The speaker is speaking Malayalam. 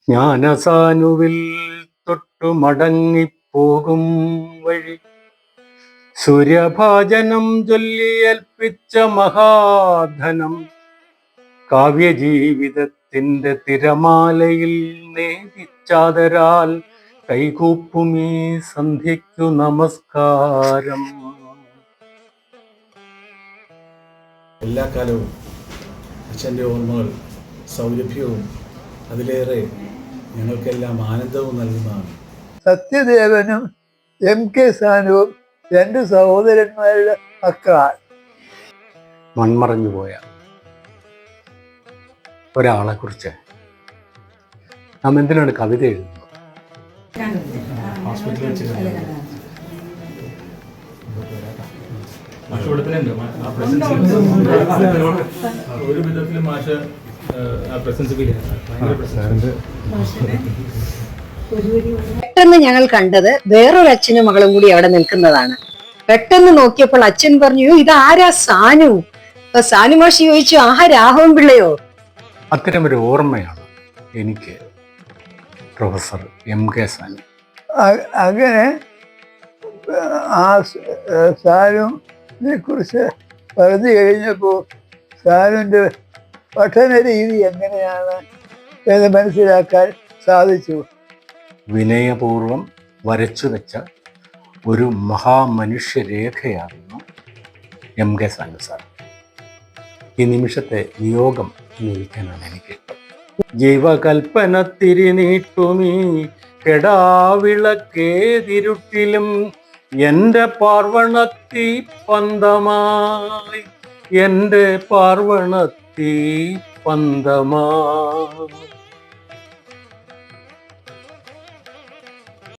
ജ്ഞാനസാനുവിൽ തൊട്ടു മടങ്ങിപ്പോകും വഴി സൂര്യഭാജനം ചൊല്ലിയേൽപ്പിച്ച മഹാധനം കാവ്യജീവിതത്തിന്റെ തിരമാലയിൽ നേദിച്ചാദരാൽ കൈകൂപ്പുമീ സന്ധ്യയ്ക്കു നമസ്കാരം. എല്ലാ കാലവും അച്ഛൻ്റെ ഓർമ്മകൾ സൗരഭ്യവും അതിലേറെ ഞങ്ങൾക്കെല്ലാം ആനന്ദവും നൽകുന്നതാണ്. സത്യദേവനും MK സാനുവും 2 സഹോദരന്മാരുടെ മക്കളാണ്. മൺമറഞ്ഞുപോയ ഒരാളെ കുറിച്ച് നാം എന്തിനാണ് കവിത എഴുതുന്നത്? ഒരു വിധത്തിലും മാഷ പെട്ടെന്ന് ഞങ്ങൾ കണ്ടത് വേറൊരു അച്ഛനും മകളും കൂടി അവിടെ നിൽക്കുന്നതാണ്. പെട്ടെന്ന് നോക്കിയപ്പോൾ അച്ഛൻ പറഞ്ഞു, ഇതാരാ സാനു? അപ്പൊ സാനു മാഷി ചോദിച്ചു, ആഹാ രാഘവൻ പിള്ളയോ? അത്തരമൊരു ഓർമ്മയാണ് എനിക്ക് പ്രൊഫസർ MK സാനു. അങ്ങനെ ആ സാനുവിനെ കുറിച്ച് പറഞ്ഞു കഴിഞ്ഞപ്പോൾ സാനുവിൻ്റെ പഠന രീതി എങ്ങനെയാണ് എന്ന് മനസ്സിലാക്കാൻ സാധിച്ചു. വിനയപൂർവം വരച്ചു വെച്ച ഒരു മഹാമനുഷ്യരേഖയായിരുന്നു MK സാനു സാർ. ഈ നിമിഷത്തെ വിയോഗം നിൽക്കാനാണ് എനിക്കിഷ്ടം. ജീവകൽപ്പന തിരിനീട്ടുമീ കെടാവിളക്കേതിരുട്ടിലും എൻ്റെ പാർവണത്തീ പന്തമായി, എൻ്റെ പാർവണത്തീ പന്തമായി.